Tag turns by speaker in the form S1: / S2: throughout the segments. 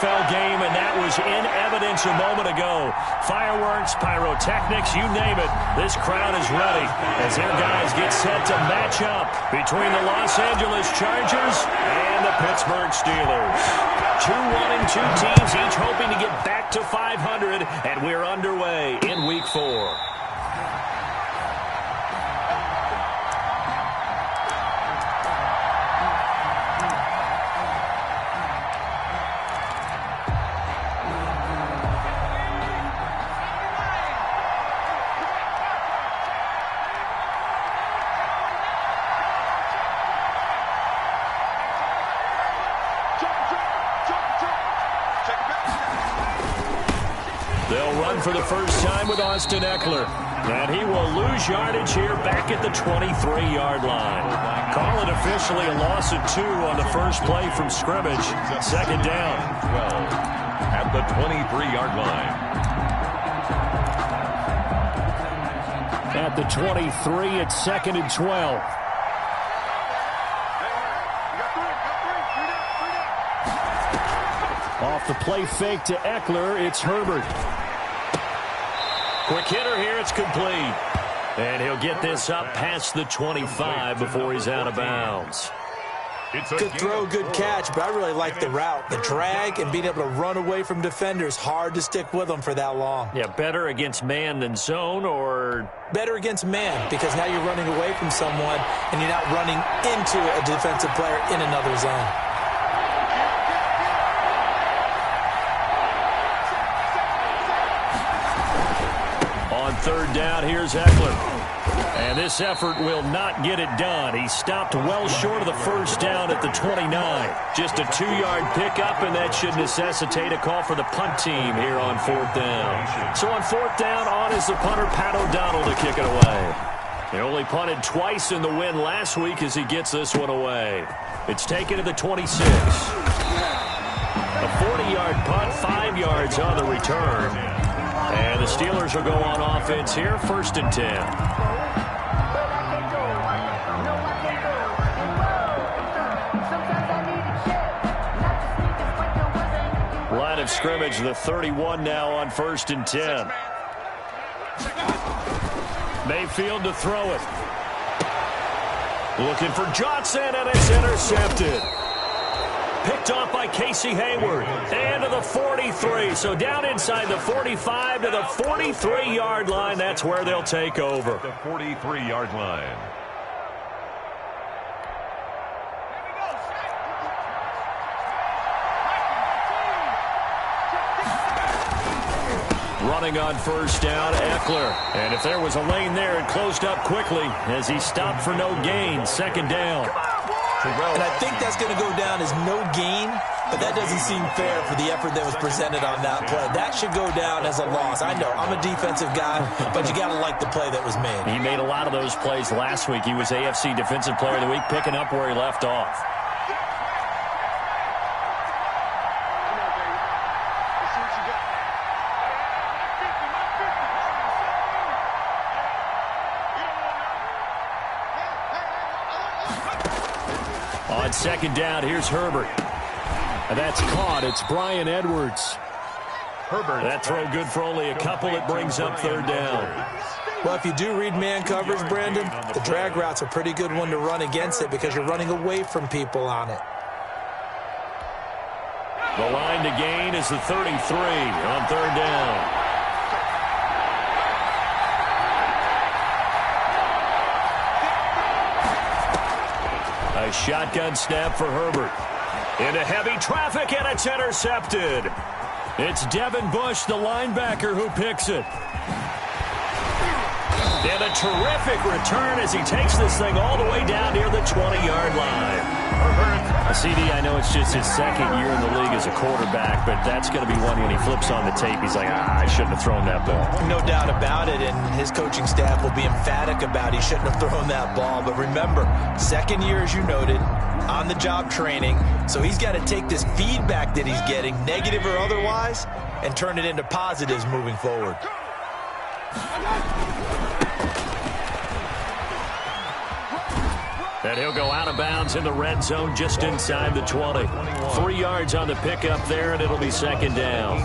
S1: NFL game, and that was in evidence a moment ago. Fireworks, pyrotechnics, you name it. This crowd is ready as their guys get set to match up between the Los Angeles Chargers and the Pittsburgh Steelers. 2-1-2 teams, each hoping to get back to 500, and we're underway in Week 4. For the first time with Austin Eckler. And he will lose yardage here back at the 23-yard line. Call it officially a loss of 2 on the first play from scrimmage. Second down.
S2: 12 at the 23-yard line.
S1: At the 23, it's 2nd and 12. Off the play fake to Eckler, it's Herbert. Quick hitter here, it's complete. And he'll get this up past the 25 before he's out of bounds.
S3: Good throw, good catch, but I really like the route. The drag and being able to run away from defenders, hard to stick with them for that long.
S1: Yeah, better against man than zone, or?
S3: Better against man, because now you're running away from someone and you're not running into a defensive player in another zone.
S1: Third down, here's Eckler. And this effort will not get it done. He stopped well short of the first down at the 29. Just a 2-yard pickup, and that should necessitate a call for the punt team here on 4th down. So on 4th down, on is the punter, Pat O'Donnell, to kick it away. He only punted twice in the win last week as he gets this one away. It's taken to the 26. A 40-yard punt, 5 yards on the return. And the Steelers will go on offense here, 1st and 10. Line of scrimmage, the 31 now on 1st and 10. Mayfield to throw it. Looking for Johnson, and it's intercepted. Picked off by Casey Hayward. And to the 43. So down inside the 45 to the 43-yard line. That's where they'll take over.
S2: The 43-yard line.
S1: Running on 1st down, Eckler. And if there was a lane there, it closed up quickly as he stopped for no gain. 2nd down.
S3: And I think that's going to go down as no gain, but that doesn't seem fair for the effort that was presented on that play. That should go down as a loss. I know, I'm a defensive guy, but you got to like the play that was made.
S1: He made a lot of those plays last week. He was AFC Defensive Player of the Week, picking up where he left off. On 2nd down, here's Herbert. And that's caught. It's Bryan Edwards.
S2: Herbert.
S1: That throw good for only a couple. It brings up 3rd down.
S3: Well, if you do read man coverage, Brandon, the drag route's a pretty good one to run against it because you're running away from people on it.
S1: The line to gain is the 33 on 3rd down. A shotgun snap for Herbert. Into heavy traffic, and it's intercepted. It's Devin Bush, the linebacker, who picks it. And a terrific return as he takes this thing all the way down near the 20-yard line. CD, I know it's just his 2nd year in the league as a quarterback, but that's going to be one when he flips on the tape. He's like, I shouldn't have thrown that ball.
S3: No doubt about it, and his coaching staff will be emphatic about he shouldn't have thrown that ball. But remember, 2nd year, as you noted, on-the-job training, so he's got to take this feedback that he's getting, negative or otherwise, and turn it into positives moving forward.
S1: And he'll go out of bounds in the red zone just inside the 20. 3 yards on the pickup there, and it'll be second down.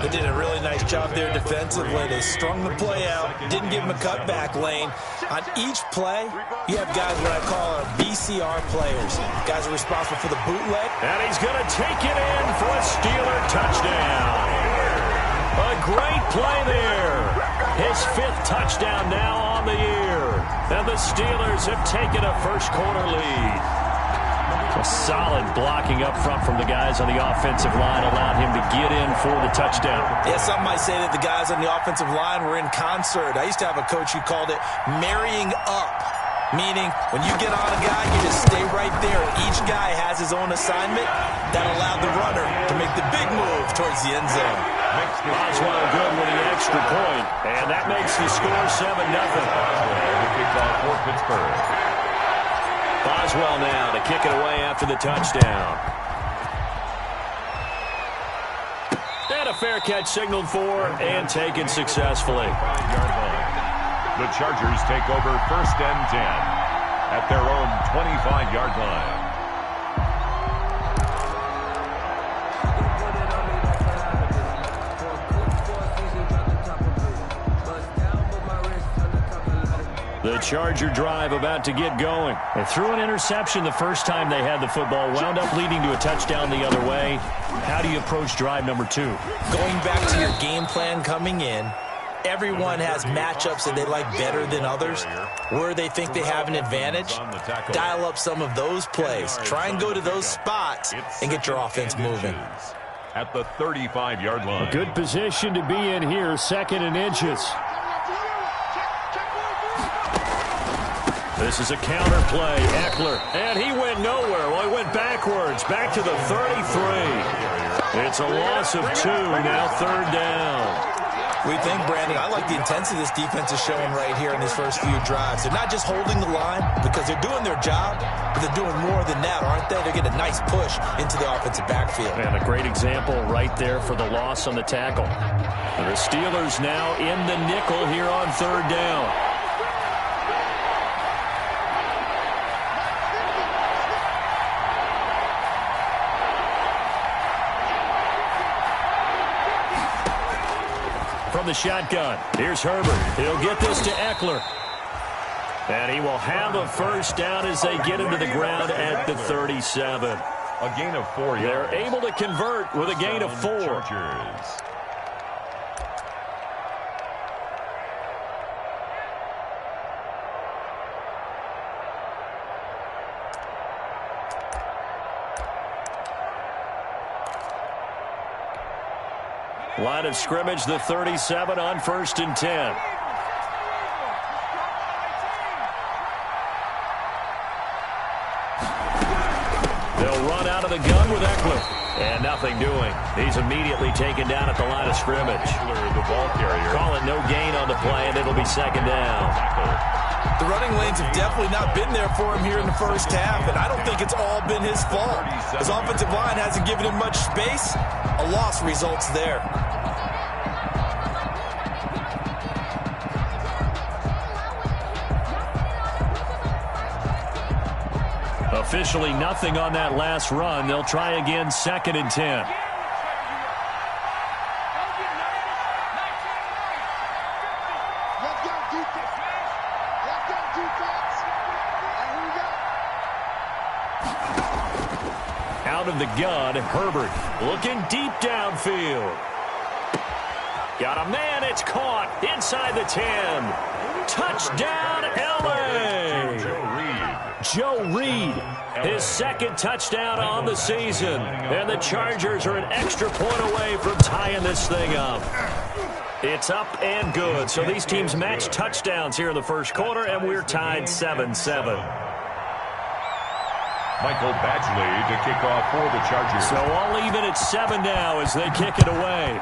S3: They did a really nice job there defensively. They strung the play out, didn't give him a cutback lane. On each play, you have guys what I call our BCR players. Guys are responsible for the bootleg.
S1: And he's going to take it in for a Steeler touchdown. A great play there. His 5th touchdown now on the year. And the Steelers have taken a first-quarter lead. A solid blocking up front from the guys on the offensive line allowed him to get in for the touchdown.
S3: Yeah, some might say that the guys on the offensive line were in concert. I used to have a coach who called it marrying up, meaning when you get on a guy, you just stay right there. Each guy has his own assignment. That allowed the runner to make the big move towards the end zone.
S1: Boswell good with the extra point, and that makes the score 7-0.
S2: Kickoff for Pittsburgh.
S1: Boswell now to kick it away after the touchdown. And a fair catch signaled for and taken successfully.
S2: The Chargers take over 1st and 10 at their own 25-yard line.
S1: The Charger drive about to get going. They threw an interception the first time they had the football, wound up leading to a touchdown the other way. How do you approach drive number 2?
S3: Going back to your game plan coming in, everyone has matchups that they like better than others, where they think they have an advantage. Dial up some of those plays. Try and go to those spots and get your offense moving.
S2: At the 35-yard line.
S1: A good position to be in here, 2nd and inches. This is a counter play. Eckler, and he went nowhere. Well, he went backwards, back to the 33. It's a loss of 2, now 3rd down.
S3: We think, Brandon, I like the intensity this defense is showing right here in these first few drives. They're not just holding the line because they're doing their job, but they're doing more than that, aren't they? They're getting a nice push into the offensive backfield.
S1: And a great example right there for the loss on the tackle. And the Steelers now in the nickel here on 3rd down. From the shotgun, here's Herbert. He'll get this to Eckler. And he will have a first down as they get into the ground at the 37.
S2: A gain of 4 yards.
S1: They're able to convert with a gain of 4.
S2: Chargers.
S1: Line of scrimmage, the 37 on 1st and 10. They'll run out of the gun with Eckler. And nothing doing. He's immediately taken down at the line of scrimmage.
S2: The ball carrier.
S1: Call it no gain on the play, and it'll be 2nd down.
S3: The running lanes have definitely not been there for him here in the first half, and I don't think it's all been his fault. His offensive line hasn't given him much space. A loss results there.
S1: Officially nothing on that last run. They'll try again, 2nd and 10. Out of the gun, Herbert looking deep downfield. Got a man, it's caught inside the 10. Touchdown, LA! Joe Reed, his 2nd touchdown on the season. And the Chargers are an extra point away from tying this thing up. It's up and good. So these teams match touchdowns here in the first quarter, and we're tied 7-7.
S2: Michael Badgley to kick off for the Chargers.
S1: So all even at 7 now as they kick it away.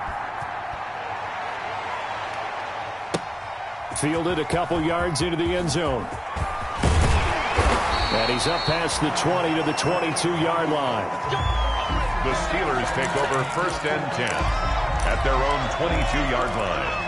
S1: Fielded a couple yards into the end zone. And he's up past the 20 to the 22-yard line.
S2: The Steelers take over 1st and 10 at their own 22-yard line.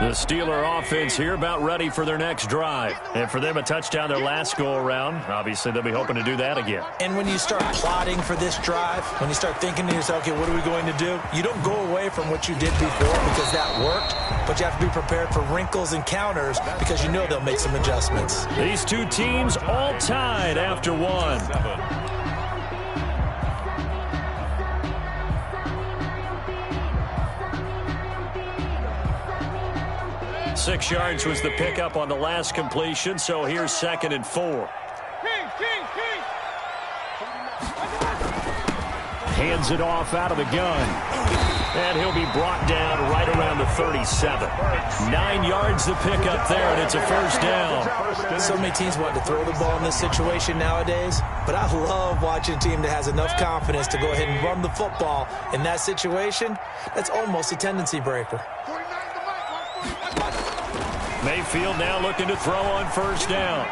S1: The Steeler offense here about ready for their next drive. And for them, a touchdown their last go-around. Obviously, they'll be hoping to do that again.
S3: And when you start plotting for this drive, when you start thinking to yourself, okay, what are we going to do? You don't go away from what you did before because that worked, but you have to be prepared for wrinkles and counters because you know they'll make some adjustments.
S1: These two teams all tied after one. 6 yards was the pickup on the last completion, so here's 2nd and 4. Hands it off out of the gun. And he'll be brought down right around the 37. 9 yards the pickup there, and it's a first down.
S3: So many teams want to throw the ball in this situation nowadays, but I love watching a team that has enough confidence to go ahead and run the football in that situation. That's almost a tendency breaker.
S1: Mayfield now looking to throw on first down.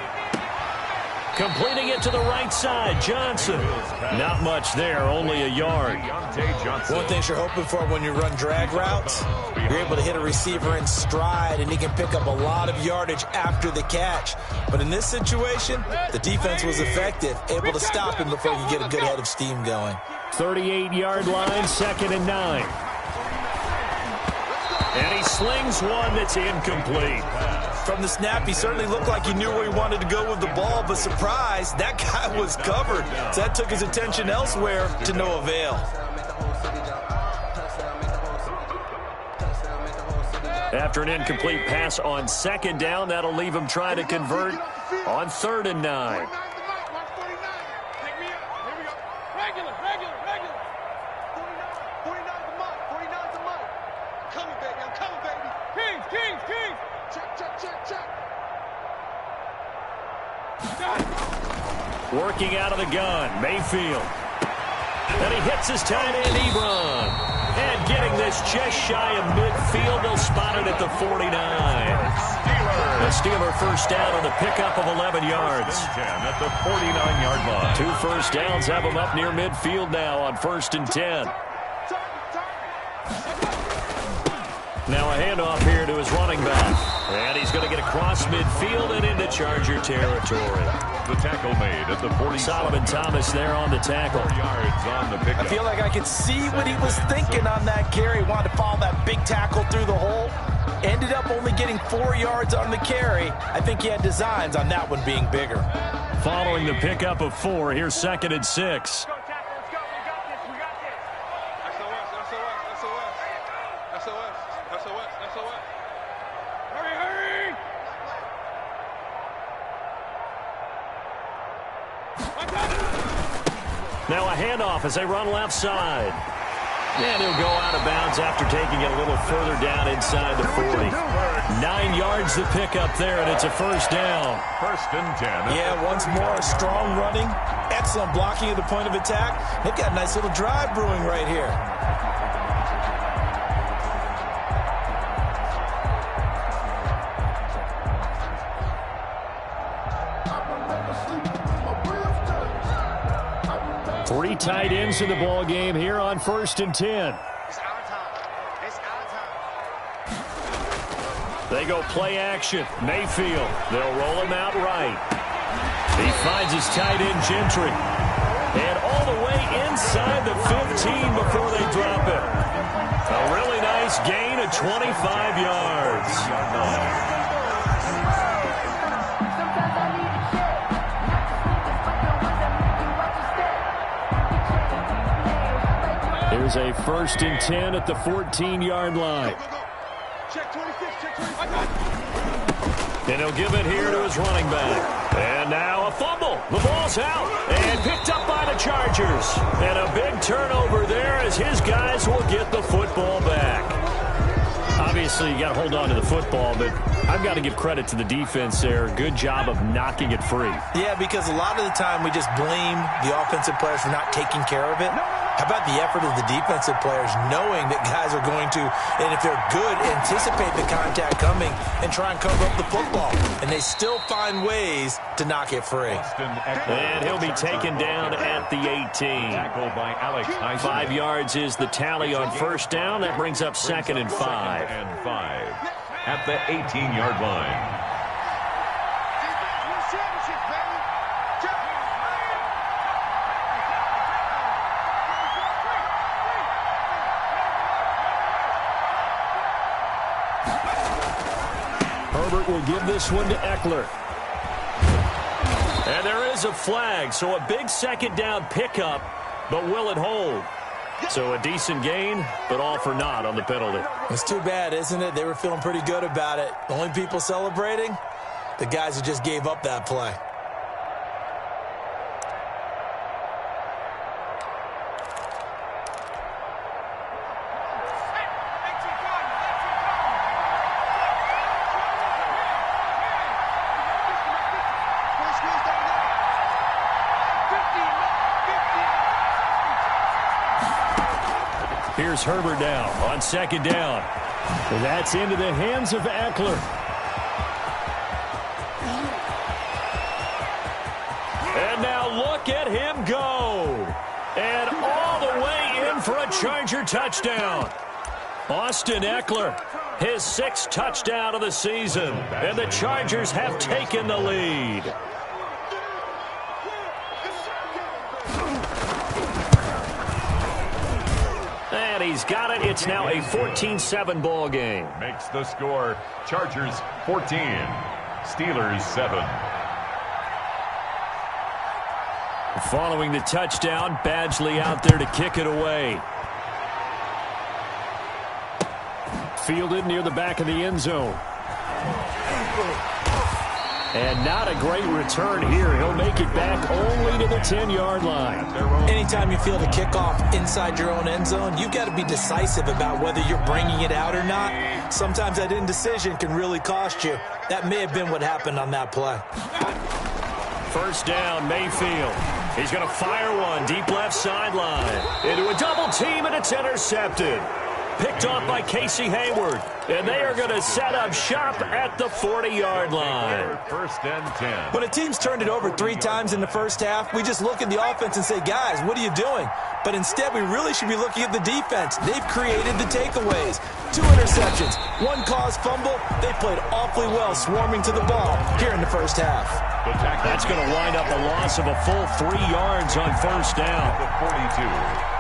S1: Completing it to the right side, Johnson. Not much there, only a yard.
S3: One thing you're hoping for when you run drag routes, you're able to hit a receiver in stride, and he can pick up a lot of yardage after the catch. But in this situation, the defense was effective, able to stop him before you get a good head of steam going.
S1: 38-yard line, 2nd and 9. And he slings one that's incomplete.
S3: From the snap, he certainly looked like he knew where he wanted to go with the ball, but surprise, that guy was covered. So that took his attention elsewhere to no avail.
S1: After an incomplete pass on 2nd down, that'll leave him trying to convert on 3rd and 9. Working out of the gun, Mayfield. And he hits his tight end, Ebron. And getting this just shy of midfield, they'll spot it at the 49. The Steeler first down on the pickup of 11 yards.
S2: 10 at the 49-yard line.
S1: 2 first downs have him up near midfield now on 1st and 10. Now a handoff here to his running back. And he's going to get across midfield and into Charger territory.
S2: The tackle made at the 40.
S1: Solomon Thomas there on the tackle.
S2: 4 yards on the pickup.
S3: I feel like I could see what he was thinking on that carry. Wanted to follow that big tackle through the hole. Ended up only getting 4 yards on the carry. I think he had designs on that one being bigger.
S1: Following the pickup of 4, here's 2nd and 6. Now a handoff as they run left side. And he'll go out of bounds after taking it a little further down inside the 40. 9 yards the pickup there, and it's a first down.
S2: 1st and 10.
S3: Yeah, once more, strong running. Excellent blocking at the point of attack. They've got a nice little drive brewing right here.
S1: Three tight ends in the ball game here on 1st and 10. They go play action. Mayfield. They'll roll him out right. He finds his tight end, Gentry. And all the way inside the 15 before they drop it. A really nice gain of 25 yards. Here's a 1st and 10 at the 14-yard line. And he'll give it here to his running back. And now a fumble. The ball's out. And picked up by the Chargers. And a big turnover there as his guys will get the football back. Obviously, you got to hold on to the football, but I've got to give credit to the defense there. Good job of knocking it free.
S3: Yeah, because a lot of the time we just blame the offensive players for not taking care of it. How about the effort of the defensive players knowing that guys are going to, and if they're good, anticipate the contact coming and try and cover up the football. And they still find ways to knock it free.
S1: And he'll be taken down at the 18. 5 yards is the tally on 1st down. That brings up 2nd and 5.
S2: at the 18-yard line.
S1: Herbert will give this one to Eckler. And there is a flag, so a big second down pickup, but will it hold? So a decent gain, but all for naught on the penalty.
S3: It's too bad, isn't it? They were feeling pretty good about it. The only people celebrating, the guys who just gave up that play.
S1: Here's Herbert now on second down. And that's into the hands of Eckler. And now look at him go. And all the way in for a Charger touchdown. Austin Eckler, his 6th touchdown of the season. And the Chargers have taken the lead. And he's got it. It's now a 14-7 ball game.
S2: Makes the score Chargers 14, Steelers 7.
S1: Following the touchdown, Badgley out there to kick it away. Fielded near the back of the end zone. And not a great return here. He'll make it back only to the 10-yard line.
S3: Anytime you feel the kickoff inside your own end zone, you've got to be decisive about whether you're bringing it out or not. Sometimes that indecision can really cost you. That may have been what happened on that play.
S1: First down, Mayfield. He's going to fire one deep left sideline. Into a double team, and it's intercepted. Picked off by Casey Hayward. And they are going to set up shop at the 40-yard line.
S2: First and 10.
S3: When a team's turned it over 3 times in the first half, we just look at the offense and say, guys, what are you doing? But instead, we really should be looking at the defense. They've created the takeaways. 2 interceptions, 1 caused fumble. They played awfully well swarming to the ball here in the first half.
S1: That's going to wind up a loss of a full 3 yards on first down.
S2: The 42.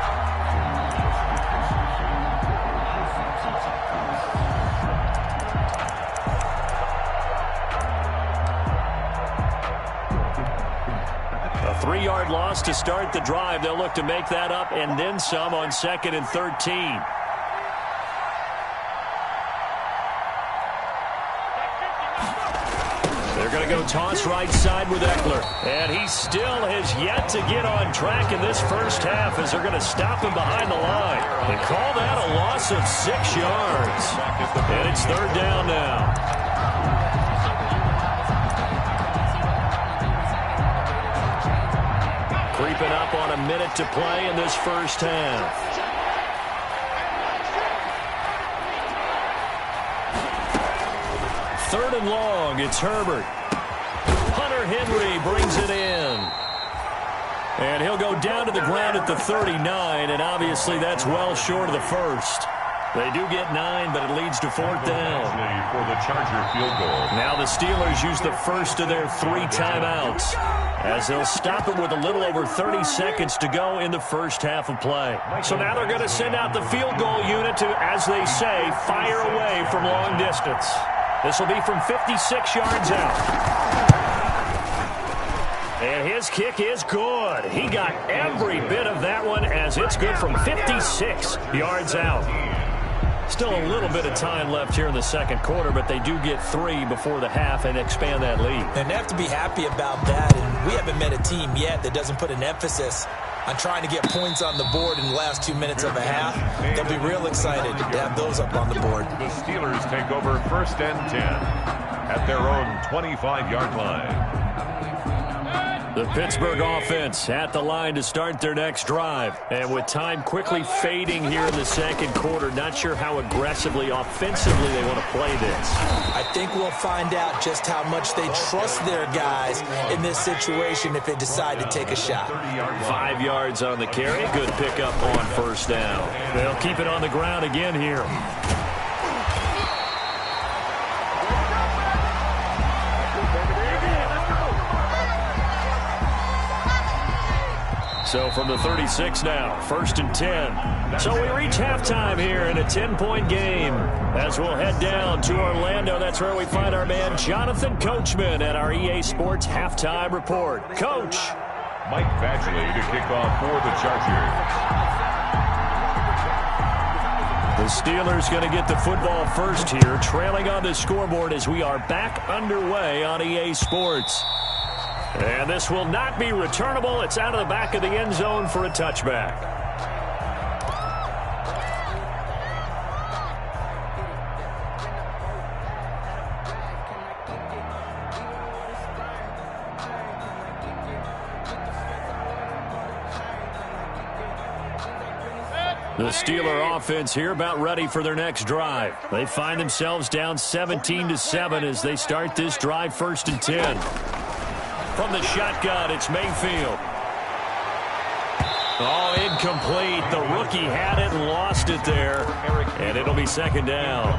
S1: A 3-yard loss to start the drive. They'll look to make that up and then some on 2nd and 13. They're going to go toss right side with Eckler. And he still has yet to get on track in this first half as they're going to stop him behind the line. And call that a loss of 6 yards. And it's 3rd down now. Creeping up on a minute to play in this first half. Third and long, it's Herbert. Hunter Henry brings it in. And he'll go down to the ground at the 39, and obviously that's well short of the first. They do get 9, but it leads to 4th down.
S2: For the Charger field goal.
S1: Now the Steelers use the first of their 3 timeouts as they'll stop it with a little over 30 seconds to go in the first half of play. So now they're going to send out the field goal unit to, as they say, fire away from long distance. This will be from 56 yards out. And his kick is good. He got every bit of that one as it's good from 56 yards out. Still a little bit of time left here in the second quarter, but they do get 3 before the half and expand that lead.
S3: And they have to be happy about that. And we haven't met a team yet that doesn't put an emphasis on trying to get points on the board in the last 2 minutes of a half. They'll be real excited to have those up on the board.
S2: The Steelers take over 1st and 10 at their own 25-yard line.
S1: The Pittsburgh offense at the line to start their next drive. And with time quickly fading here in the second quarter, not sure how aggressively, offensively they want to play this.
S3: I think we'll find out just how much they trust their guys in this situation if they decide to take a shot.
S1: 5 yards on the carry. Good pickup on first down. They'll keep it on the ground again here. So from the 36 now, 1st and 10. So we reach halftime here in a 10-point game. As we'll head down to Orlando, that's where we find our man Jonathan Coachman at our EA Sports Halftime Report. Coach.
S2: Mike Badgley to kick off for the Chargers.
S1: The Steelers going to get the football first here, trailing on the scoreboard as we are back underway on EA Sports. And this will not be returnable. It's out of the back of the end zone for a touchback. The Steeler offense here about ready for their next drive. They find themselves down 17-7 as they start this drive 1st and 10. From the shotgun, it's Mayfield. Oh, incomplete. The rookie had it and lost it there. And it'll be 2nd down.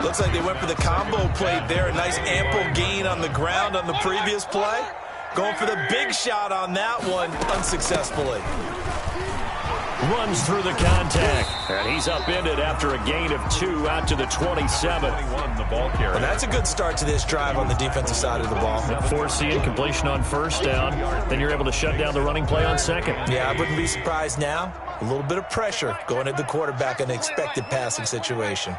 S3: Looks like they went for the combo play there. A nice ample gain on the ground on the previous play. Going for the big shot on that one unsuccessfully.
S1: Runs through the contact, and he's upended after a gain of 2 out to the 27.
S3: Well, that's a good start to this drive on the defensive side of the ball.
S1: Force the incompletion on 1st down, then you're able to shut down the running play on 2nd.
S3: Yeah, I wouldn't be surprised now. A little bit of pressure going at the quarterback in an expected passing situation.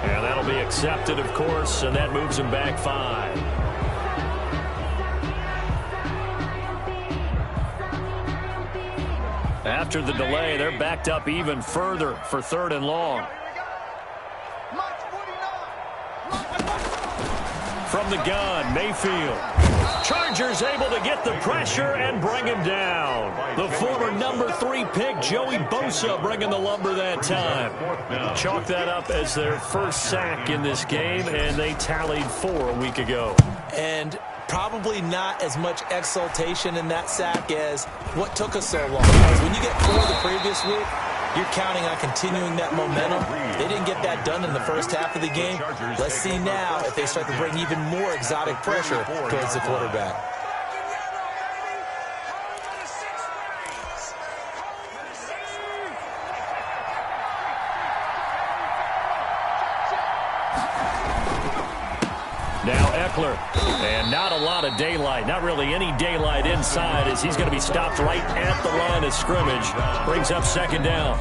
S1: And that'll be accepted, of course, and that moves him back 5. After the delay, they're backed up even further for 3rd and long. From the gun, Mayfield. Chargers able to get the pressure and bring him down. The former number 3 pick, Joey Bosa, bringing the lumber that time. Chalk that up as their first sack in this game, and they tallied 4 a week ago.
S3: And probably not as much exultation in that sack as what took us so long. Because when you get 4 the previous week, you're counting on continuing that momentum. They didn't get that done in the first half of the game. Let's see now if they start to bring even more exotic pressure towards the quarterback.
S1: Now Eckler, and not a lot of daylight, not really any daylight inside as he's going to be stopped right at the line of scrimmage. Brings up 2nd down.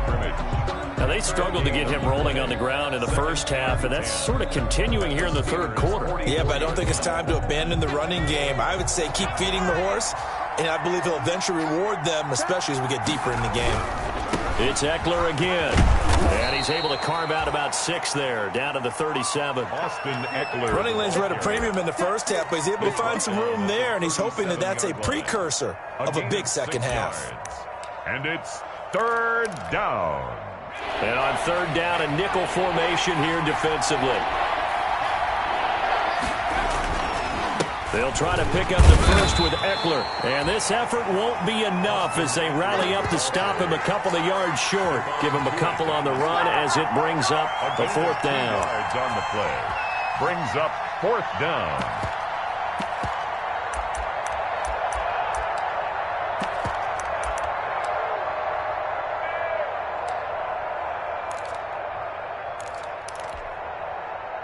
S1: Now they struggled to get him rolling on the ground in the first half, and that's sort of continuing here in the 3rd quarter.
S3: Yeah, but I don't think it's time to abandon the running game. I would say keep feeding the horse, and I believe he'll eventually reward them, especially as we get deeper in the game.
S1: It's Eckler again. And he's able to carve out about 6 there, down to the 37.
S2: Austin Eckler.
S3: Running lanes were at a premium in the first half, but he's able to find some room there, and he's hoping that that's a precursor of a big second half.
S2: And it's 3rd down.
S1: And on 3rd down, a nickel formation here defensively. They'll try to pick up the first with Eckler. And this effort won't be enough as they rally up to stop him a couple of yards short. Give him a couple on the run as it brings up the 4th down.
S2: Yards on the play. Brings up 4th down.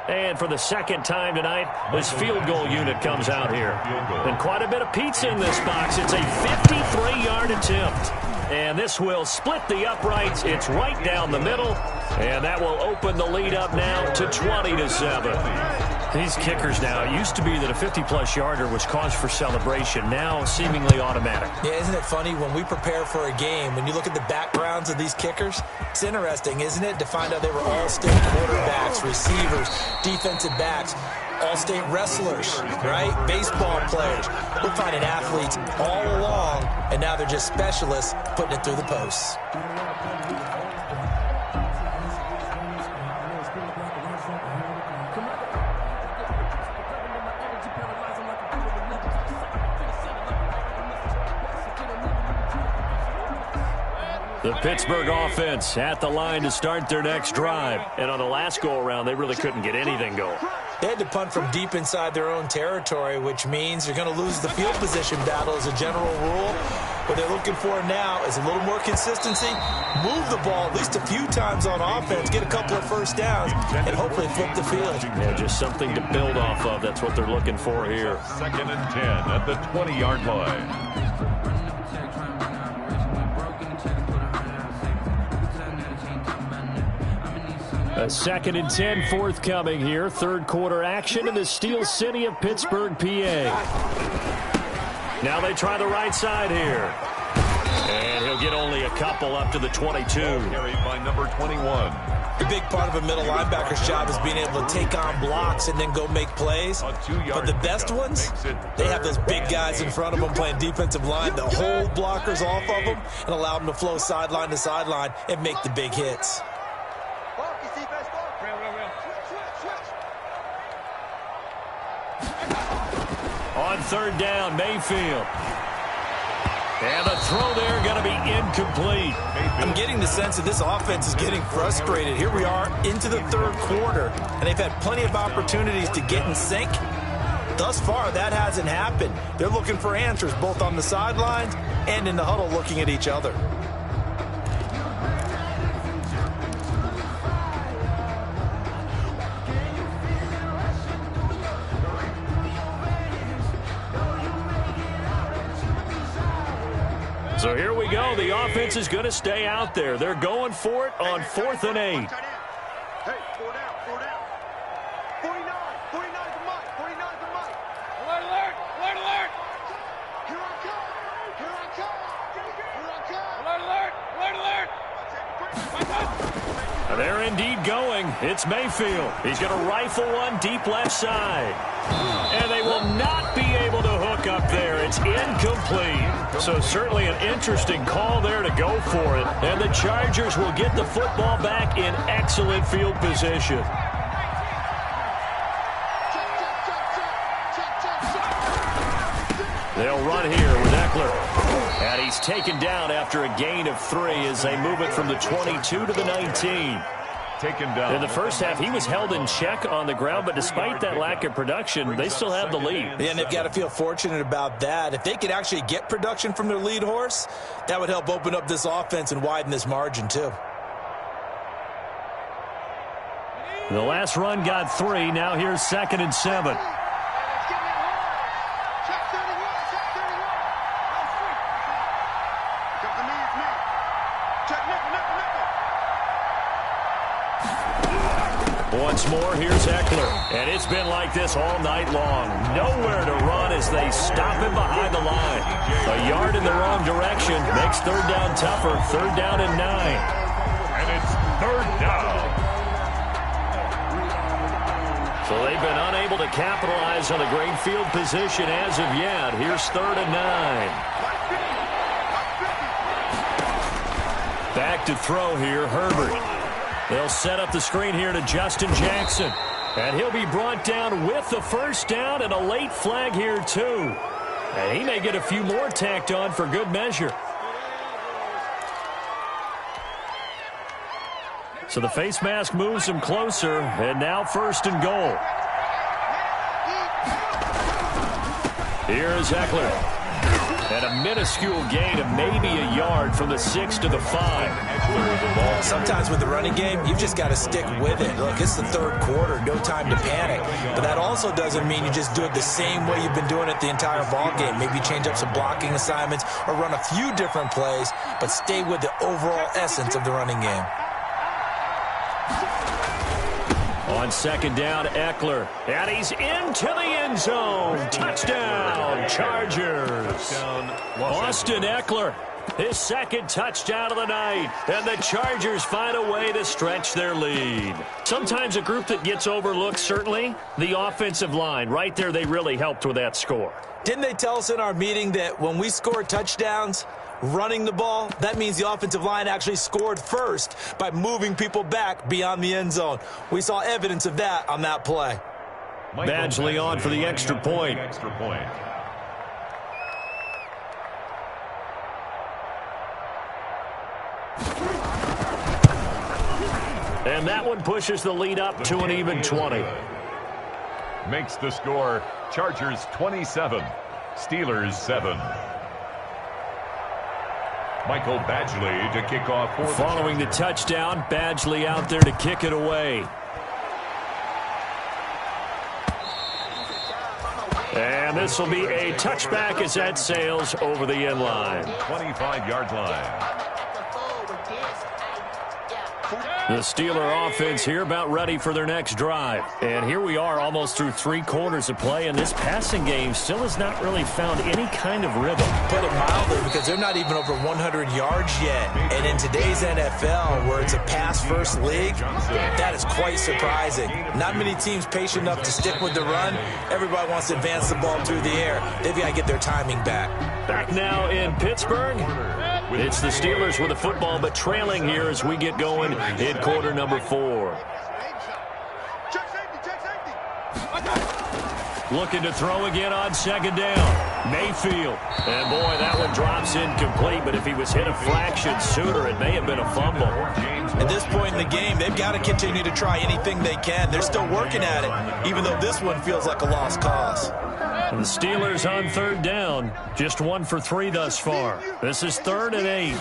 S1: And for the 2nd time tonight, this field goal unit comes out here. And quite a bit of pizza in this box. It's a 53-yard attempt. And this will split the uprights. It's right down the middle. And that will open the lead up now to 20-7. These kickers now, it used to be that a 50-plus yarder was cause for celebration. Now seemingly automatic.
S3: Yeah, isn't it funny when we prepare for a game, when you look at the backgrounds of these kickers, it's interesting, isn't it, to find out they were all-state quarterbacks, receivers, defensive backs, all-state wrestlers, right? Baseball players. We're finding athletes all along, and now they're just specialists putting it through the posts.
S1: The Pittsburgh offense at the line to start their next drive. And on the last go-around, they really couldn't get anything going.
S3: They had to punt from deep inside their own territory, which means you're going to lose the field position battle as a general rule. What they're looking for now is a little more consistency, move the ball at least a few times on offense, get a couple of first downs, and hopefully flip the field.
S1: Yeah, just something to build off of. That's what they're looking for here.
S2: 2nd and 10 at the 20-yard line.
S1: A 2nd and 10 forthcoming here. Third quarter action in the Steel City of Pittsburgh, PA. Now they try the right side here. And he'll get only a couple up to the 22.
S2: Carried by number 21.
S3: The big part of a middle linebacker's job is being able to take on blocks and then go make plays. But the best ones, they have those big guys in front of them playing defensive line that hold blockers off of them and allow them to flow sideline to sideline and make the big hits.
S1: On 3rd down, Mayfield. And the throw there going to be incomplete.
S3: I'm getting the sense that this offense is getting frustrated. Here we are into the 3rd quarter, and they've had plenty of opportunities to get in sync. Thus far, that hasn't happened. They're looking for answers both on the sidelines and in the huddle looking at each other.
S1: So here we go. The offense is going to stay out there. They're going for it on 4th and 8.
S4: Hey, 4 down, 4 down. 49 is the mic, 49 is the mic. Alert, alert, alert, alert. Here I come, here I come, here I come. Alert, alert, alert, alert.
S1: They're indeed going. It's Mayfield. He's going to rifle one deep left side. And they will not be able to hook up there. It's incomplete. So certainly an interesting call there to go for it. And the Chargers will get the football back in excellent field position. They'll run here with Eckler. And he's taken down after a gain of 3 as they move it from the 22 to the 19.
S2: Taken down.
S1: In the first half, he was held in check on the ground, but despite that lack of production, they still have the lead.
S3: Yeah, and they've got to feel fortunate about that. If they could actually get production from their lead horse, that would help open up this offense and widen this margin, too.
S1: The last run got 3. Now here's 2nd and 7. Once more, here's Eckler. And it's been like this all night long. Nowhere to run as they stop him behind the line. A yard in the wrong direction makes 3rd down tougher. 3rd down and 9.
S2: And it's 3rd down.
S1: So they've been unable to capitalize on a great field position as of yet. Here's 3rd and 9. Back to throw here, Herbert. They'll set up the screen here to Justin Jackson. And he'll be brought down with the first down and a late flag here, too. And he may get a few more tacked on for good measure. So the face mask moves him closer, and now 1st and goal. Here's Eckler. And a minuscule gain of maybe a yard from the 6 to the 5.
S3: Sometimes with the running game, you've just got to stick with it. Look, it's the 3rd quarter, no time to panic. But that also doesn't mean you just do it the same way you've been doing it the entire ball game. Maybe change up some blocking assignments or run a few different plays, but stay with the overall essence of the running game.
S1: On 2nd down, Eckler. And he's into the end zone. Touchdown, Chargers. Austin Eckler, his 2nd touchdown of the night. And the Chargers find a way to stretch their lead. Sometimes a group that gets overlooked, certainly, the offensive line. Right there, they really helped with that score.
S3: Didn't they tell us in our meeting that when we score touchdowns, running the ball, that means the offensive line actually scored first by moving people back beyond the end zone. We saw evidence of that on that play.
S1: Badgley on for the extra point. And that one pushes the lead up to an even 20.
S2: Makes the score Chargers 27, Steelers 7. Michael Badgley to kick off for
S1: following the touchdown. Badgley out there to kick it away. And this will be a touchback as that sails over the end line.
S2: 25-yard line.
S1: The Steeler offense here about ready for their next drive. And here we are almost through 3 quarters of play, and this passing game still has not really found any kind of rhythm.
S3: Put it mildly, because they're not even over 100 yards yet. And in today's NFL, where it's a pass-first league, that is quite surprising. Not many teams patient enough to stick with the run. Everybody wants to advance the ball through the air. They've got to get their timing back.
S1: Back now in Pittsburgh. It's the Steelers with the football, but trailing here as we get going in quarter number 4. Looking to throw again on second down. Mayfield. And, boy, that one drops incomplete, but if he was hit a fraction sooner, it may have been a fumble.
S3: At this point in the game, they've got to continue to try anything they can. They're still working at it, even though this one feels like a lost cause.
S1: And the Steelers on third down, just 1 for 3 thus far. This is 3rd and 8.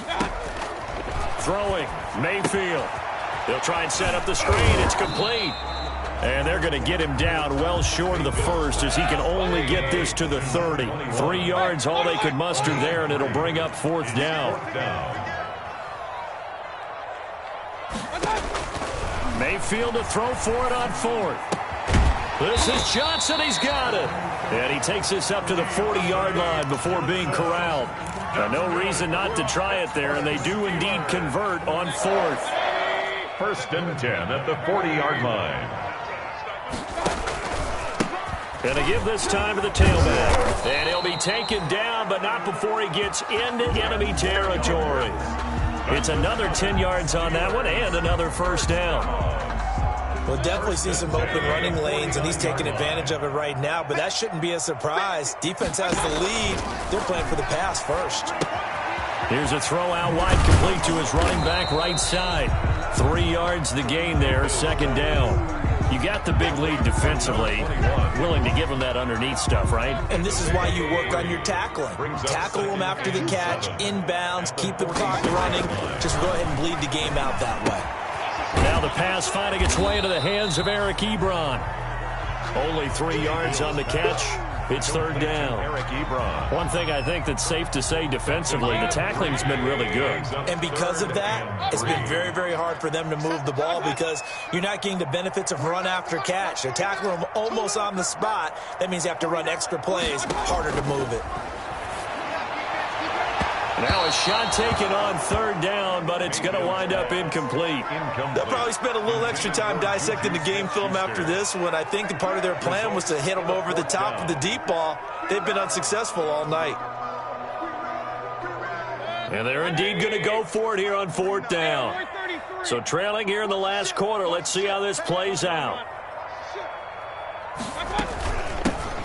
S1: Throwing, Mayfield. They'll try and set up the screen. It's complete. And they're going to get him down well short of the first as he can only get this to the 30. 3 yards, all they could muster there, and it'll bring up 4th down. Mayfield to throw for it on 4th. This is Johnson. He's got it. And he takes this up to the 40-yard line before being corralled. No reason not to try it there, and they do indeed convert on 4th.
S2: 1st and 10 at the 40-yard line.
S1: Going to give this time to the tailback. And he'll be taken down, but not before he gets into enemy territory. It's another 10 yards on that one and another 1st down.
S3: We'll definitely see some open running lanes, and he's taking advantage of it right now, but that shouldn't be a surprise. Defense has the lead. They're playing for the pass first.
S1: Here's a throw out wide, complete to his running back right side. 3 yards the gain there, 2nd down. You got the big lead defensively. Willing to give him that underneath stuff, right?
S3: And this is why you work on your tackling. Tackle them after the catch, inbounds, keep the clock running. Just go ahead and bleed the game out that way.
S1: Now the pass finding its way into the hands of Eric Ebron. Only 3 yards on the catch. It's 3rd down.
S2: Eric Ebron.
S1: One thing I think that's safe to say defensively, the tackling's been really good.
S3: And because of that, it's been very, very hard for them to move the ball because you're not getting the benefits of run after catch. They're tackling them almost on the spot. That means you have to run extra plays, harder to move it.
S1: Now a shot taken on 3rd down, but it's going to wind up incomplete.
S3: They'll probably spend a little extra time dissecting the game film after this one. I think the part of their plan was to hit them over the top of the deep ball. They've been unsuccessful all night.
S1: And they're indeed going to go for it here on 4th down. So trailing here in the last quarter, let's see how this plays out.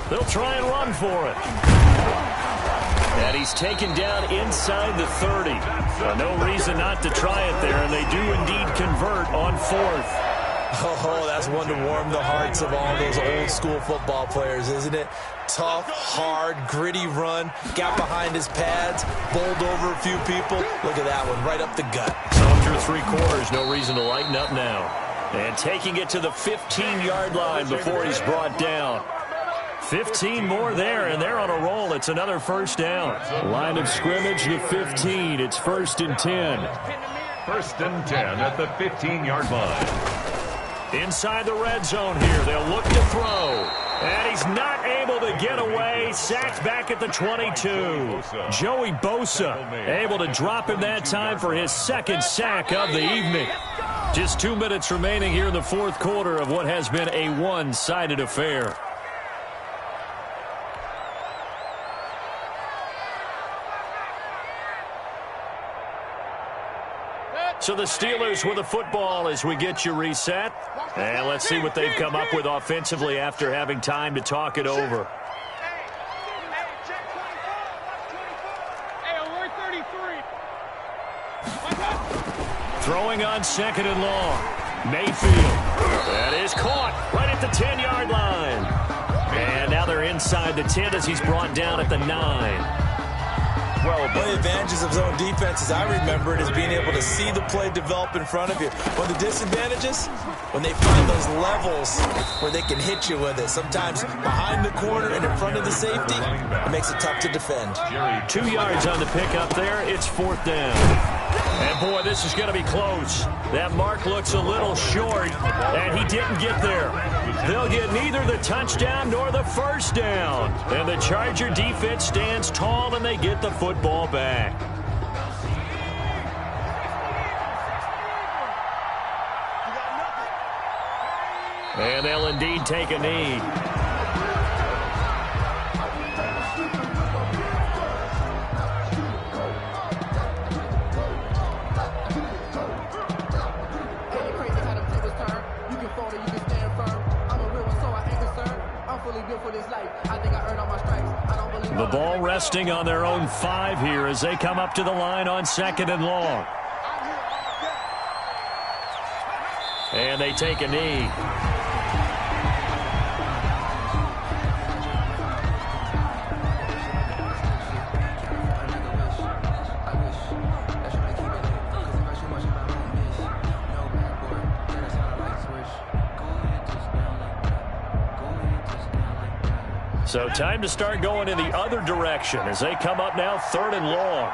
S1: They'll try and run for it. And he's taken down inside the 30. No reason not to try it there, and they do indeed convert on 4th.
S3: Oh, that's one to warm the hearts of all those old-school football players, isn't it? Tough, hard, gritty run, got behind his pads, bowled over a few people. Look at that one, right up the gut.
S1: So through 3 quarters, no reason to lighten up now. And taking it to the 15-yard line before he's brought down. 15 more there, and they're on a roll. It's another 1st down. Line of scrimmage to 15. It's 1st and 10.
S2: 1st and 10 at the 15-yard line.
S1: Inside the red zone here. They'll look to throw. And he's not able to get away. Sacked back at the 22. Joey Bosa able to drop him that time for his 2nd sack of the evening. Just 2 minutes remaining here in the 4th quarter of what has been a one-sided affair. So the Steelers with the football as we get you reset. And let's see what they've come up with offensively after having time to talk it over. Throwing on 2nd and long. Mayfield. That is caught right at the 10-yard line. And now they're inside the 10 as he's brought down at the 9.
S3: One of the advantages of zone defense, as I remember it, is being able to see the play develop in front of you. One of the disadvantages, when they find those levels where they can hit you with it, sometimes behind the corner and in front of the safety, it makes it tough to defend.
S1: 2 yards on the pickup there. It's 4th down. And, boy, this is going to be close. That mark looks a little short, and he didn't get there. They'll get neither the touchdown nor the first down. And the Charger defense stands tall, and they get the football back. And they'll indeed take a knee. The ball resting on their own 5 here as they come up to the line on 2nd and long. And they take a knee. So time to start going in the other direction as they come up now 3rd and long.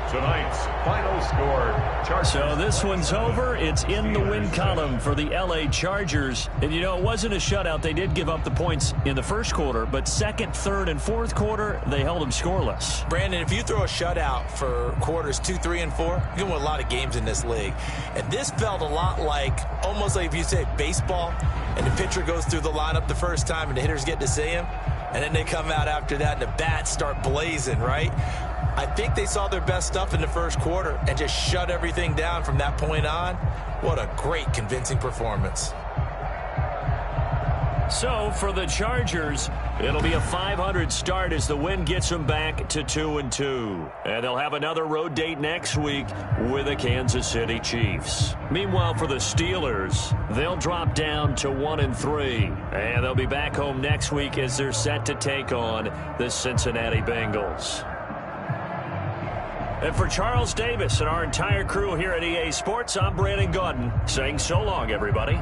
S2: Tonight's final score.
S1: So this one's over. It's in the win column for the LA Chargers. And, you know, it wasn't a shutout. They did give up the points in the first quarter, but 2nd, 3rd, and 4th quarter, they held them scoreless.
S3: Brandon, if you throw a shutout for quarters 2, 3, and 4, you can win a lot of games in this league. And this felt a lot like, almost like if you say baseball, and the pitcher goes through the lineup the first time and the hitters get to see him, and then they come out after that and the bats start blazing, right? I think they saw their best stuff in the first quarter and just shut everything down from that point on. What a great, convincing performance.
S1: So for the Chargers, it'll be a 500 start as the win gets them back to 2-2. And they'll have another road date next week with the Kansas City Chiefs. Meanwhile, for the Steelers, they'll drop down to 1-3. And they'll be back home next week as they're set to take on the Cincinnati Bengals. And for Charles Davis and our entire crew here at EA Sports, I'm Brandon Gaudin saying so long, everybody.